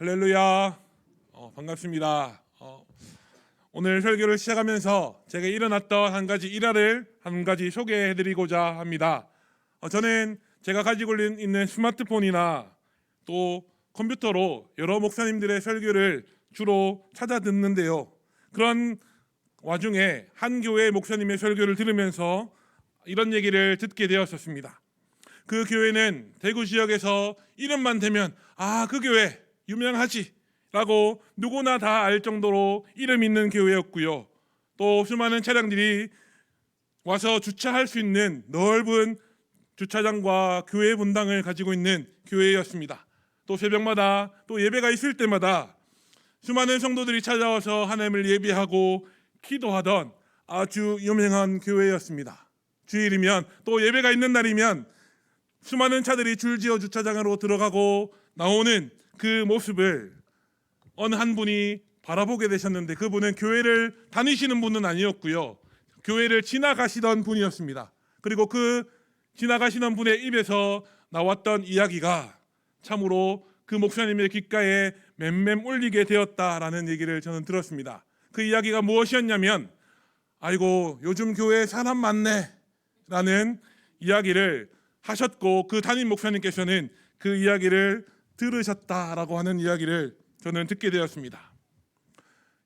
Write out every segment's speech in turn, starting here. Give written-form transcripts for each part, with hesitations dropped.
할렐루야. 반갑습니다. 오늘 설교를 시작하면서 제가 일어났던 한 가지 일화를 한 가지 소개해드리고자 합니다. 저는 제가 가지고 있는 스마트폰이나 또 컴퓨터로 여러 목사님들의 설교를 주로 찾아 듣는데요. 그런 와중에 한 교회 목사님의 설교를 들으면서 이런 얘기를 듣게 되었었습니다. 그 교회는 대구 지역에서 이름만 대면 그 교회 유명하지 라고 누구나 다 알 정도로 이름 있는 교회였고요. 또 수많은 차량들이 와서 주차할 수 있는 넓은 주차장과 교회 분당을 가지고 있는 교회였습니다. 또 새벽마다 또 예배가 있을 때마다 수많은 성도들이 찾아와서 하나님을 예배하고 기도하던 아주 유명한 교회였습니다. 주일이면 또 예배가 있는 날이면 수많은 차들이 줄지어 주차장으로 들어가고 나오는 그 모습을 어느 한 분이 바라보게 되셨는데, 그분은 교회를 다니시는 분은 아니었고요. 교회를 지나가시던 분이었습니다. 그리고 그 지나가시는 분의 입에서 나왔던 이야기가 참으로 그 목사님의 귓가에 맴맴 울리게 되었다라는 얘기를 저는 들었습니다. 그 이야기가 무엇이었냐면, 아이고 요즘 교회에 사람 많네 라는 이야기를 하셨고, 그 담임 목사님께서는 그 이야기를 들으셨다라고 하는 이야기를 저는 듣게 되었습니다.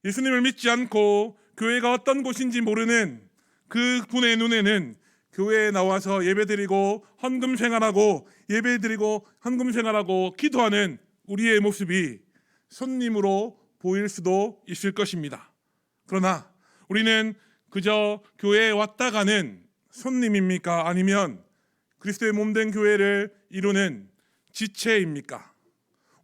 예수님을 믿지 않고 교회가 어떤 곳인지 모르는 그 분의 눈에는 교회에 나와서 예배드리고 헌금 생활하고 예배드리고 헌금 생활하고 기도하는 우리의 모습이 손님으로 보일 수도 있을 것입니다. 그러나 우리는 그저 교회에 왔다 가는 손님입니까? 아니면 그리스도의 몸된 교회를 이루는 지체입니까?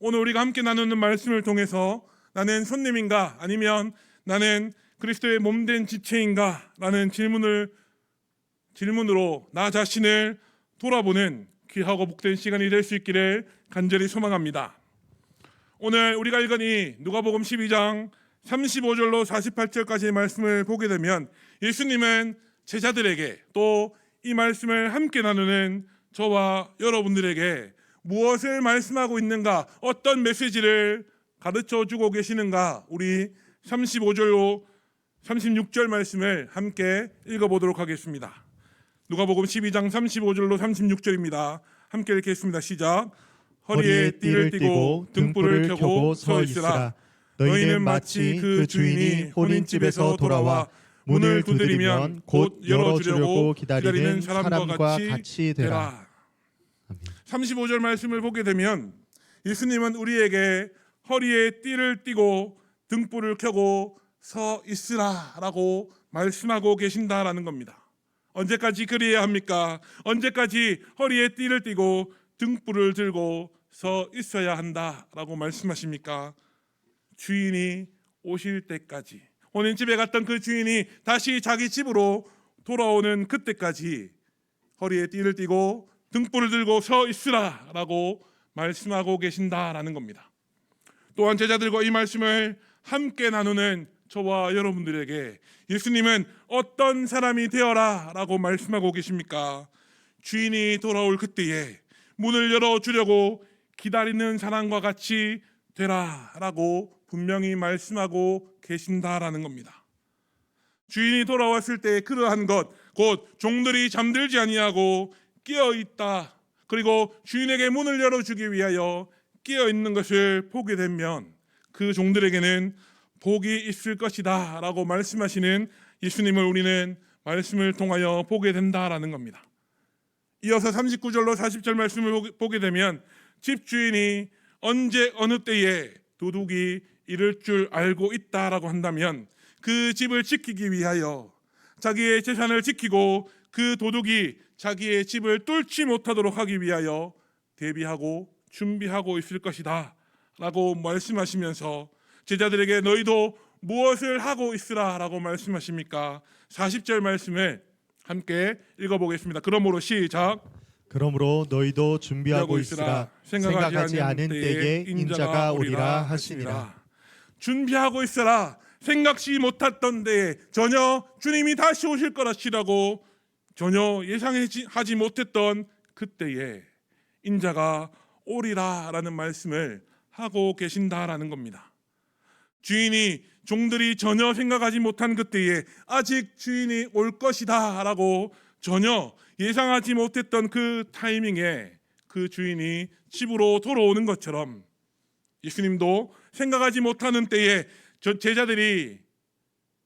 오늘 우리가 함께 나누는 말씀을 통해서 나는 손님인가 아니면 나는 그리스도의 몸된 지체인가 라는 질문으로 나 자신을 돌아보는 귀하고 복된 시간이 될 수 있기를 간절히 소망합니다. 오늘 우리가 읽은 이 누가복음 12장 35절로 48절까지의 말씀을 보게 되면 예수님은 제자들에게 또 이 말씀을 함께 나누는 저와 여러분들에게 무엇을 말씀하고 있는가, 어떤 메시지를 가르쳐 주고 계시는가, 우리 35절로 36절 말씀을 함께 읽어보도록 하겠습니다. 누가복음 12장 35절로 36절입니다. 함께 읽겠습니다. 시작. 허리에 띠를 띠고 등불을 켜고 서 있으라. 너희는 마치 그 주인이 혼인집에서 돌아와 문을 두드리면 곧 열어주려고 기다리는 사람과 같이 되라. 35절 말씀을 보게 되면 예수님은 우리에게 허리에 띠를 띠고 등불을 켜고 서 있으라 라고 말씀하고 계신다라는 겁니다. 언제까지 그리해야 합니까? 언제까지 허리에 띠를 띠고 등불을 들고 서 있어야 한다라고 말씀하십니까? 주인이 오실 때까지, 혼인집에 갔던 그 주인이 다시 자기 집으로 돌아오는 그때까지 허리에 띠를 띠고 등불을 들고 서 있으라 라고 말씀하고 계신다라는 겁니다. 또한 제자들과 이 말씀을 함께 나누는 저와 여러분들에게 예수님은 어떤 사람이 되어라 라고 말씀하고 계십니까? 주인이 돌아올 그때에 문을 열어주려고 기다리는 사람과 같이 되라 라고 분명히 말씀하고 계신다라는 겁니다. 주인이 돌아왔을 때 그러한 것, 곧 종들이 잠들지 아니하고 깨어있다, 그리고 주인에게 문을 열어주기 위하여 깨어있는 것을 보게 되면 그 종들에게는 복이 있을 것이다 라고 말씀하시는 예수님을 우리는 말씀을 통하여 보게 된다라는 겁니다. 이어서 39절로 40절 말씀을 보게 되면 집주인이 언제 어느 때에 도둑이 이럴 줄 알고 있다라고 한다면 그 집을 지키기 위하여 자기의 재산을 지키고 그 도둑이 자기의 집을 뚫지 못하도록 하기 위하여 대비하고 준비하고 있을 것이다 라고 말씀하시면서 제자들에게 너희도 무엇을 하고 있으라 라고 말씀하십니까? 40절 말씀을 함께 읽어보겠습니다. 그러므로 시작. 그러므로 너희도 준비하고 있으라. 생각하지 않은 때에 인자가 오리라 하시니라. 준비하고 있으라. 생각지 못했던 때에, 전혀 주님이 다시 오실 거라시라고 전혀 예상하지 못했던 그때에 인자가 오리라 라는 말씀을 하고 계신다라는 겁니다. 주인이 종들이 전혀 생각하지 못한 그때에 아직 주인이 올 것이다 라고 전혀 예상하지 못했던 그 타이밍에 그 주인이 집으로 돌아오는 것처럼 예수님도 생각하지 못하는 때에 제자들이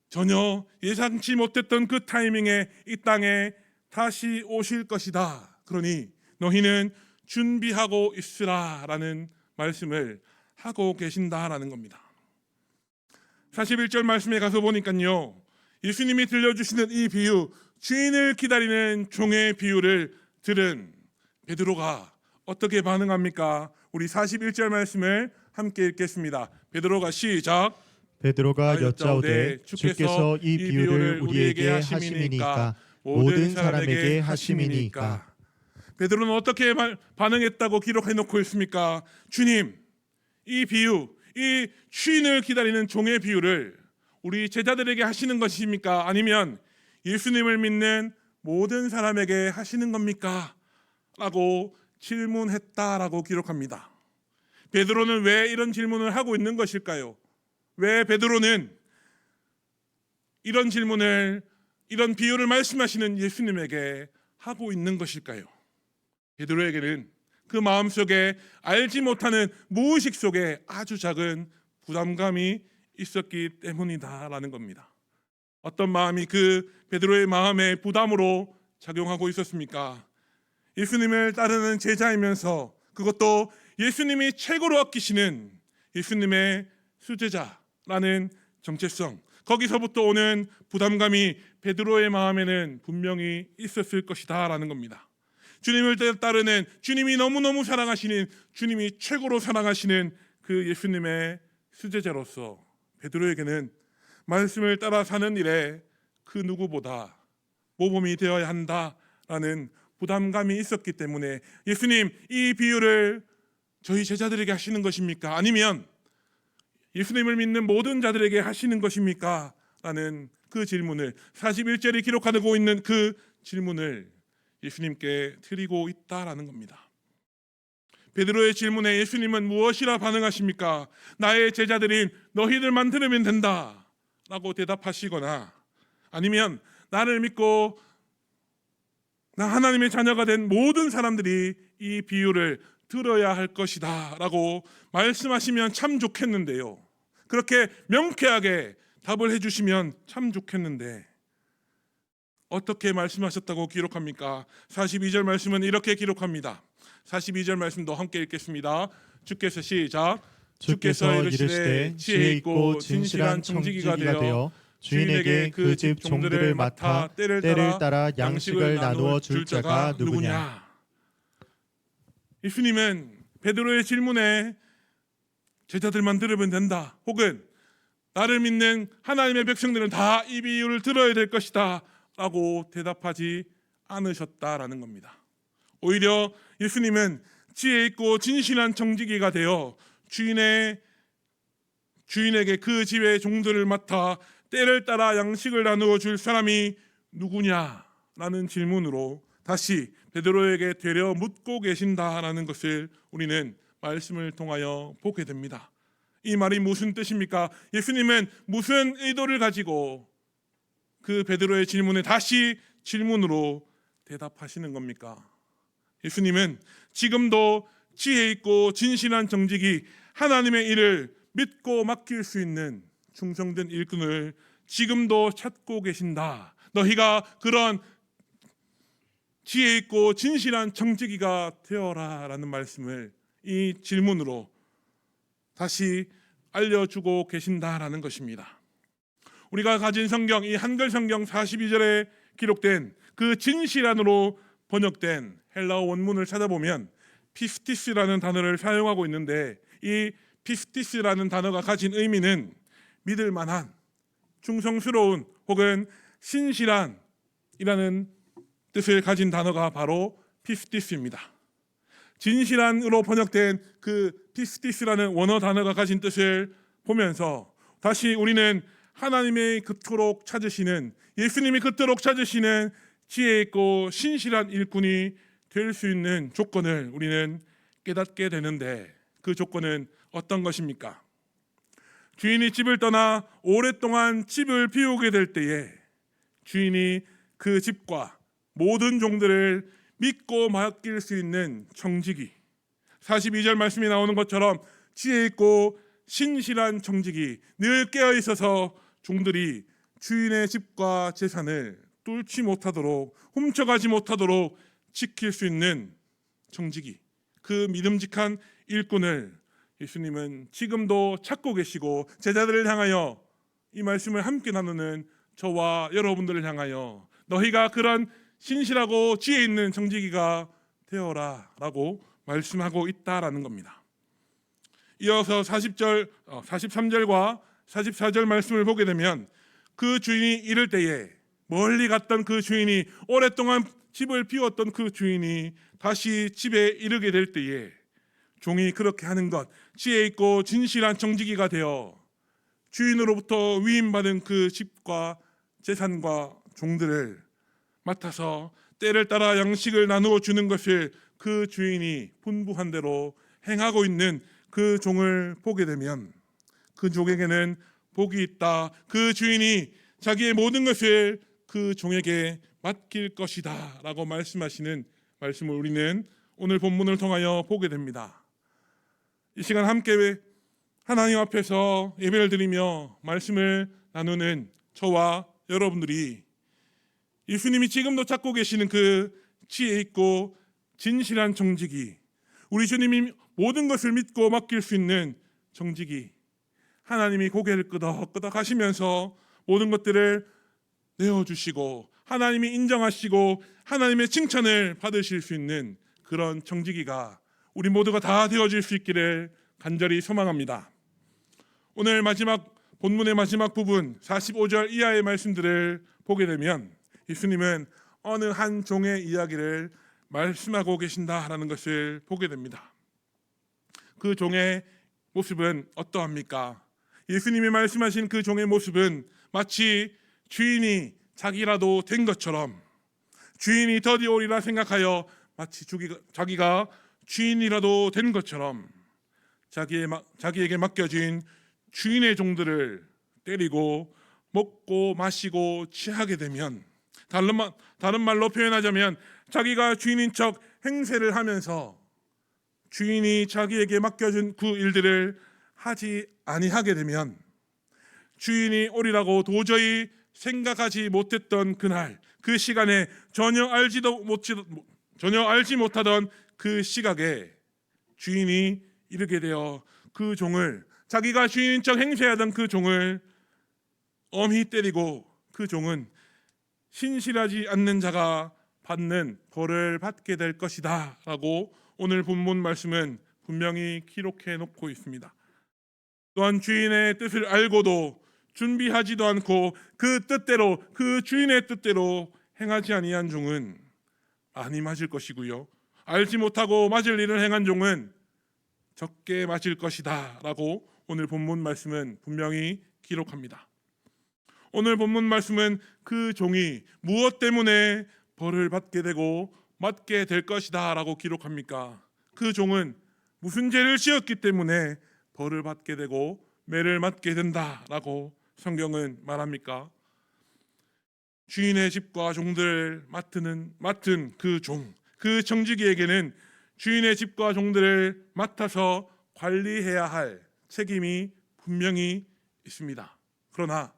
전혀 예상치 못했던 그 타이밍에 이 땅에 다시 오실 것이다. 그러니 너희는 준비하고 있으라 라는 말씀을 하고 계신다라는 겁니다. 41절 말씀에 가서 보니까요, 예수님이 들려주시는 이 비유, 주인을 기다리는 종의 비유를 들은 베드로가 어떻게 반응합니까? 우리 41절 말씀을 함께 읽겠습니다. 베드로가 시작. 베드로가 여짜오되 주께서 이 비유를 우리에게 하심이니까 모든 사람에게 하심이니까. 베드로는 어떻게 반응했다고 기록해 놓고 있습니까? 주님, 이 비유, 이 주인을 기다리는 종의 비유를 우리 제자들에게 하시는 것입니까? 아니면 예수님을 믿는 모든 사람에게 하시는 겁니까? 라고 질문했다라고 기록합니다. 베드로는 왜 이런 질문을 하고 있는 것일까요? 왜 베드로는 이런 질문을, 이런 비유를 말씀하시는 예수님에게 하고 있는 것일까요? 베드로에게는 그 마음속에 알지 못하는 무의식 속에 아주 작은 부담감이 있었기 때문이다라는 겁니다. 어떤 마음이 그 베드로의 마음에 부담으로 작용하고 있었습니까? 예수님을 따르는 제자이면서 그것도 예수님이 최고로 아끼시는 예수님의 수제자라는 정체성, 거기서부터 오는 부담감이 베드로의 마음에는 분명히 있었을 것이다 라는 겁니다. 주님을 따르는, 주님이 너무너무 사랑하시는, 주님이 최고로 사랑하시는 그 예수님의 수제자로서 베드로에게는 말씀을 따라 사는 일에 그 누구보다 모범이 되어야 한다라는 부담감이 있었기 때문에 예수님, 이 비유를 저희 제자들에게 하시는 것입니까? 아니면 예수님을 믿는 모든 자들에게 하시는 것입니까? 라는 그 질문을, 41절이 기록하고 있는 그 질문을 예수님께 드리고 있다라는 겁니다. 베드로의 질문에 예수님은 무엇이라 반응하십니까? 나의 제자들인 너희들만 들으면 된다 라고 대답하시거나, 아니면 나를 믿고 나 하나님의 자녀가 된 모든 사람들이 이 비유를 들어야 할 것이다 라고 말씀하시면 참 좋겠는데요, 그렇게 명쾌하게 답을 해주시면 참 좋겠는데 어떻게 말씀하셨다고 기록합니까? 42절 말씀은 이렇게 기록합니다. 42절 말씀도 함께 읽겠습니다. 주께서 시작. 주께서 이르시되 지혜 있고 진실한 청지기가 되어 주인에게 그 집 종들을 맡아 때를 따라 양식을 나누어 줄 자가 누구냐? 예수님은 베드로의 질문에 제자들만 들으면 된다, 혹은 나를 믿는 하나님의 백성들은 다 이 비유를 들어야 될 것이다 라고 대답하지 않으셨다라는 겁니다. 오히려 예수님은 지혜 있고 진실한 청지기가 되어 주인에게 그 집의 종들을 맡아 때를 따라 양식을 나누어 줄 사람이 누구냐라는 질문으로 다시 베드로에게 되려 묻고 계신다라는 것을 우리는 말씀을 통하여 보게 됩니다. 이 말이 무슨 뜻입니까? 예수님은 무슨 의도를 가지고 그 베드로의 질문에 다시 질문으로 대답하시는 겁니까? 예수님은 지금도 지혜 있고 진실한 정직이 하나님의 일을 믿고 맡길 수 있는 충성된 일꾼을 지금도 찾고 계신다. 너희가 그런 지혜 있고 진실한 정직이가 되어라 라는 말씀을 이 질문으로 다시 알려주고 계신다라는 것입니다. 우리가 가진 성경, 이 한글 성경 42절에 기록된 그 진실한으로 번역된 헬라어 원문을 찾아보면 피스티스라는 단어를 사용하고 있는데, 이 피스티스라는 단어가 가진 의미는 믿을 만한, 충성스러운 혹은 신실한이라는 뜻을 가진 단어가 바로 피스티스입니다. 진실한으로 번역된 그 피스티스라는 원어 단어가 가진 뜻을 보면서 다시 우리는 하나님의 그토록 찾으시는, 예수님이 그토록 찾으시는 지혜 있고 신실한 일꾼이 될 수 있는 조건을 우리는 깨닫게 되는데, 그 조건은 어떤 것입니까? 주인이 집을 떠나 오랫동안 집을 비우게 될 때에 주인이 그 집과 모든 종들을 믿고 맡길 수 있는 청지기, 42절 말씀이 나오는 것처럼 지혜 있고 신실한 청지기, 늘 깨어 있어서 종들이 주인의 집과 재산을 뚫지 못하도록, 훔쳐가지 못하도록 지킬 수 있는 청지기, 그 믿음직한 일꾼을 예수님은 지금도 찾고 계시고, 제자들을 향하여 이 말씀을 함께 나누는 저와 여러분들을 향하여 너희가 그런 신실하고 지혜 있는 청지기가 되어라 라고 말씀하고 있다라는 겁니다. 이어서 43절과 44절 말씀을 보게 되면, 그 주인이 이를 때에, 멀리 갔던 그 주인이, 오랫동안 집을 비웠던 그 주인이 다시 집에 이르게 될 때에 종이 그렇게 하는 것, 지혜 있고 진실한 청지기가 되어 주인으로부터 위임받은 그 집과 재산과 종들을 맡아서 때를 따라 양식을 나누어 주는 것을 그 주인이 분부한 대로 행하고 있는 그 종을 보게 되면, 그 종에게는 복이 있다. 그 주인이 자기의 모든 것을 그 종에게 맡길 것이다 라고 말씀하시는 말씀을 우리는 오늘 본문을 통하여 보게 됩니다. 이 시간 함께 하나님 앞에서 예배를 드리며 말씀을 나누는 저와 여러분들이 예수님이 지금도 찾고 계시는 그 지혜 있고 진실한 청지기, 우리 주님이 모든 것을 믿고 맡길 수 있는 청지기, 하나님이 고개를 끄덕끄덕 하시면서 모든 것들을 내어주시고 하나님이 인정하시고 하나님의 칭찬을 받으실 수 있는 그런 청지기가 우리 모두가 다 되어질 수 있기를 간절히 소망합니다. 오늘 본문의 마지막 부분 45절 이하의 말씀들을 보게 되면 예수님은 어느 한 종의 이야기를 말씀하고 계신다라는 것을 보게 됩니다. 그 종의 모습은 어떠합니까? 예수님이 말씀하신 그 종의 모습은 마치 주인이 자기라도 된 것처럼, 주인이 더디 오리라 생각하여 마치 자기가 주인이라도 된 것처럼 자기에게 맡겨진 주인의 종들을 때리고 먹고 마시고 취하게 되면, 다른 말로 표현하자면 자기가 주인인 척 행세를 하면서 주인이 자기에게 맡겨준 그 일들을 하지 아니하게 되면, 주인이 오리라고 도저히 생각하지 못했던 그날, 그 시간에 전혀 알지 못하던 그 시각에 주인이 이르게 되어 그 종을, 자기가 주인인 척 행세하던 그 종을 엄히 때리고, 그 종은 신실하지 않는 자가 받는 벌을 받게 될 것이다 라고 오늘 본문 말씀은 분명히 기록해 놓고 있습니다. 또한 주인의 뜻을 알고도 준비하지도 않고 그 뜻대로, 그 주인의 뜻대로 행하지 아니한 종은 많이 맞을 것이고요, 알지 못하고 맞을 일을 행한 종은 적게 맞을 것이다 라고 오늘 본문 말씀은 분명히 기록합니다. 오늘 본문 말씀은 그 종이 무엇 때문에 벌을 받게 되고 맞게 될 것이다 라고 기록합니까? 그 종은 무슨 죄를 지었기 때문에 벌을 받게 되고 매를 맞게 된다라고 성경은 말합니까? 주인의 집과 종들을 맡은 그 종, 그 청지기에게는 주인의 집과 종들을 맡아서 관리해야 할 책임이 분명히 있습니다. 그러나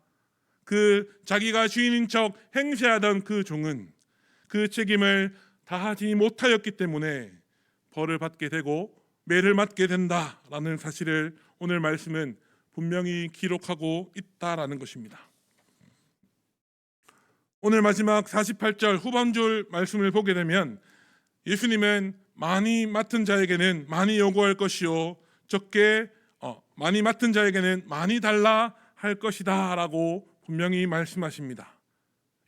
자기가 주인인 척 행세하던 그 종은 그 책임을 다하지 못하였기 때문에 벌을 받게 되고 매를 맞게 된다라는 사실을 오늘 말씀은 분명히 기록하고 있다라는 것입니다. 오늘 마지막 48절 후반절 말씀을 보게 되면 예수님은 많이 맡은 자에게는 많이 요구할 것이요 많이 맡은 자에게는 많이 달라 할 것이다 라고 분명히 말씀하십니다.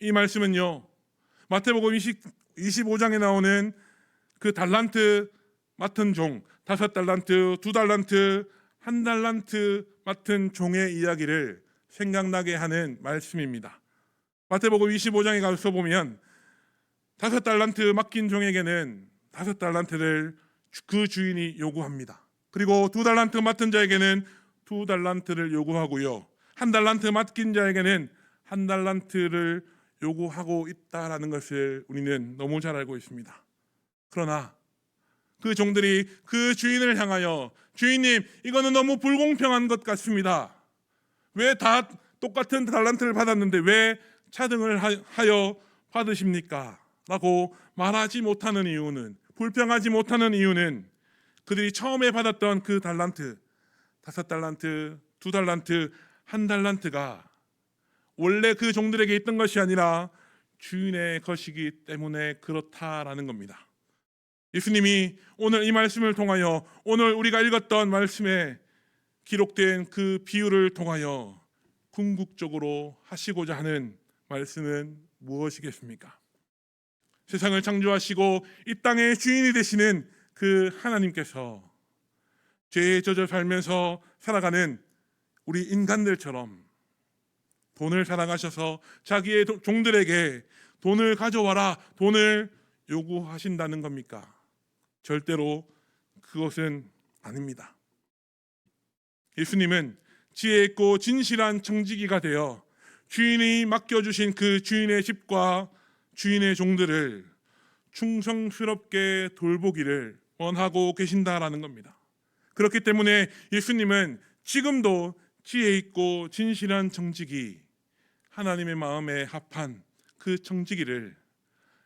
이 말씀은요, 마태복음 25장에 나오는 그 달란트 맡은 종, 5달란트, 2달란트, 1달란트 맡은 종의 이야기를 생각나게 하는 말씀입니다. 마태복음 25장에 가서 보면 5달란트 맡긴 종에게는 5달란트를 그 주인이 요구합니다. 그리고 2달란트 맡은 자에게는 2달란트를 요구하고요. 1달란트 맡긴 자에게는 1달란트를 요구하고 있다라는 것을 우리는 너무 잘 알고 있습니다. 그러나 그 종들이 그 주인을 향하여 주인님, 이거는 너무 불공평한 것 같습니다. 왜 다 똑같은 달란트를 받았는데 왜 차등을 하여 받으십니까? 라고 말하지 못하는 이유는, 불평하지 못하는 이유는 그들이 처음에 받았던 그 달란트, 5달란트, 2달란트, 1달란트가 원래 그 종들에게 있던 것이 아니라 주인의 것이기 때문에 그렇다라는 겁니다. 예수님이 오늘 이 말씀을 통하여, 오늘 우리가 읽었던 말씀에 기록된 그 비유를 통하여 궁극적으로 하시고자 하는 말씀은 무엇이겠습니까? 세상을 창조하시고 이 땅의 주인이 되시는 그 하나님께서 죄에 젖어 살면서 살아가는 우리 인간들처럼 돈을 사랑하셔서 자기의 종들에게 돈을 가져와라, 돈을 요구하신다는 겁니까? 절대로 그것은 아닙니다. 예수님은 지혜 있고 진실한 청지기가 되어 주인이 맡겨주신 그 주인의 집과 주인의 종들을 충성스럽게 돌보기를 원하고 계신다라는 겁니다. 그렇기 때문에 예수님은 지금도 지혜 있고 진실한 청지기, 하나님의 마음에 합한 그 청지기를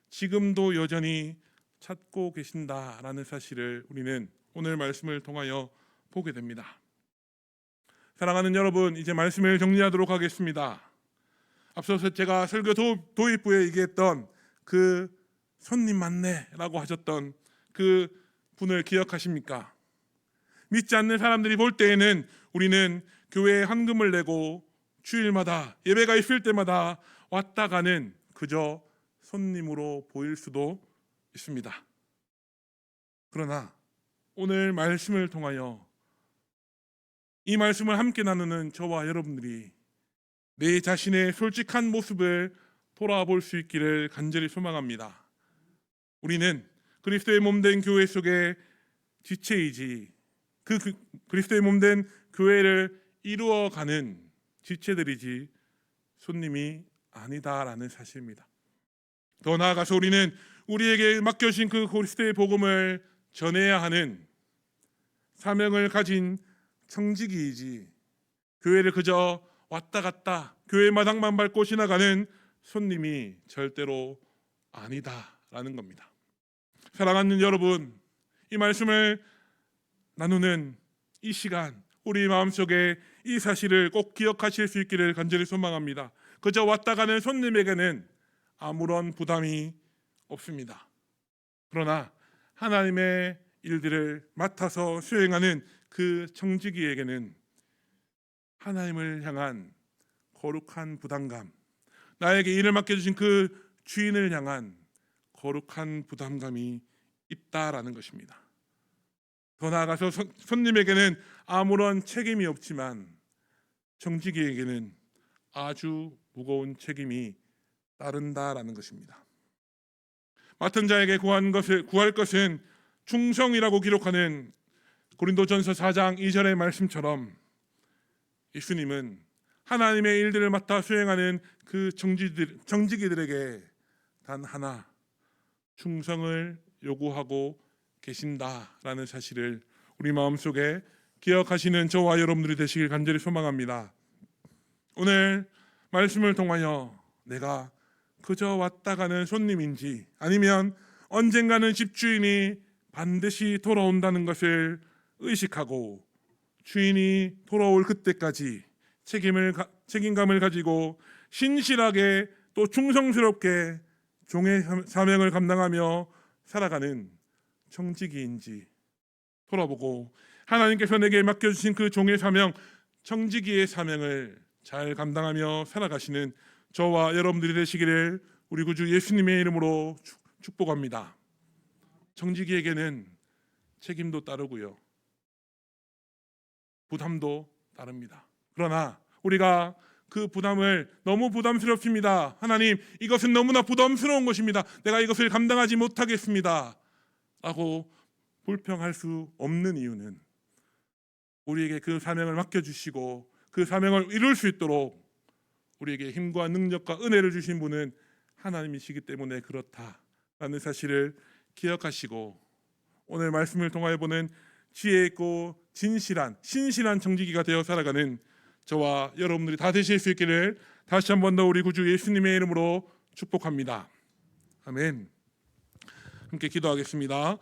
지금도 여전히 찾고 계신다라는 사실을 우리는 오늘 말씀을 통하여 보게 됩니다. 사랑하는 여러분, 이제 말씀을 정리하도록 하겠습니다. 앞서서 제가 설교 도입부에 얘기했던 그 손님 많네라고 하셨던 그 분을 기억하십니까? 믿지 않는 사람들이 볼 때에는 우리는 교회에 헌금을 내고 주일마다 예배가 있을 때마다 왔다 가는 그저 손님으로 보일 수도 있습니다. 그러나 오늘 말씀을 통하여 이 말씀을 함께 나누는 저와 여러분들이 내 자신의 솔직한 모습을 돌아볼 수 있기를 간절히 소망합니다. 우리는 그리스도의 몸된 교회 속의 지체이지, 그 그리스도의 몸된 교회를 이루어가는 지체들이지 손님이 아니다라는 사실입니다. 더 나아가서 우리는 우리에게 맡겨진 그 그리스도의 복음을 전해야 하는 사명을 가진 청지기이지, 교회를 그저 왔다 갔다 교회 마당만 밟고 지나가는 손님이 절대로 아니다라는 겁니다. 사랑하는 여러분, 이 말씀을 나누는 이 시간, 우리 마음속에 이 사실을 꼭 기억하실 수 있기를 간절히 소망합니다. 그저 왔다 가는 손님에게는 아무런 부담이 없습니다. 그러나 하나님의 일들을 맡아서 수행하는 그 청지기에게는 하나님을 향한 거룩한 부담감, 나에게 일을 맡겨주신 그 주인을 향한 거룩한 부담감이 있다라는 것입니다. 더 나아가서 손님에게는 아무런 책임이 없지만 청지기에게는 아주 무거운 책임이 따른다라는 것입니다. 맡은 자에게 구할 것은 충성이라고 기록하는 고린도전서 4장 2절의 말씀처럼 예수님은 하나님의 일들을 맡아 수행하는 그 청지기들에게 단 하나 충성을 요구하고 계신다라는 사실을 우리 마음속에 기억하시는 저와 여러분들이 되시길 간절히 소망합니다. 오늘 말씀을 통하여 내가 그저 왔다 가는 손님인지 아니면 언젠가는 집주인이 반드시 돌아온다는 것을 의식하고 주인이 돌아올 그때까지 책임감을 가지고 신실하게 또 충성스럽게 종의 사명을 감당하며 살아가는 청지기인지 돌아보고 하나님께서 내게 맡겨주신 그 종의 사명, 청지기의 사명을 잘 감당하며 살아가시는 저와 여러분들이 되시기를 우리 구주 예수님의 이름으로 축복합니다. 청지기에게는 책임도 따르고요, 부담도 따릅니다. 그러나 우리가 그 부담을 너무 부담스럽습니다, 하나님 이것은 너무나 부담스러운 것입니다, 내가 이것을 감당하지 못하겠습니다 라고 불평할 수 없는 이유는 우리에게 그 사명을 맡겨주시고 그 사명을 이룰 수 있도록 우리에게 힘과 능력과 은혜를 주신 분은 하나님이시기 때문에 그렇다라는 사실을 기억하시고 오늘 말씀을 통하여 보는 지혜 있고 진실한 신실한 청지기가 되어 살아가는 저와 여러분들이 다 되실 수 있기를 다시 한 번 더 우리 구주 예수님의 이름으로 축복합니다. 아멘. 함께 기도하겠습니다.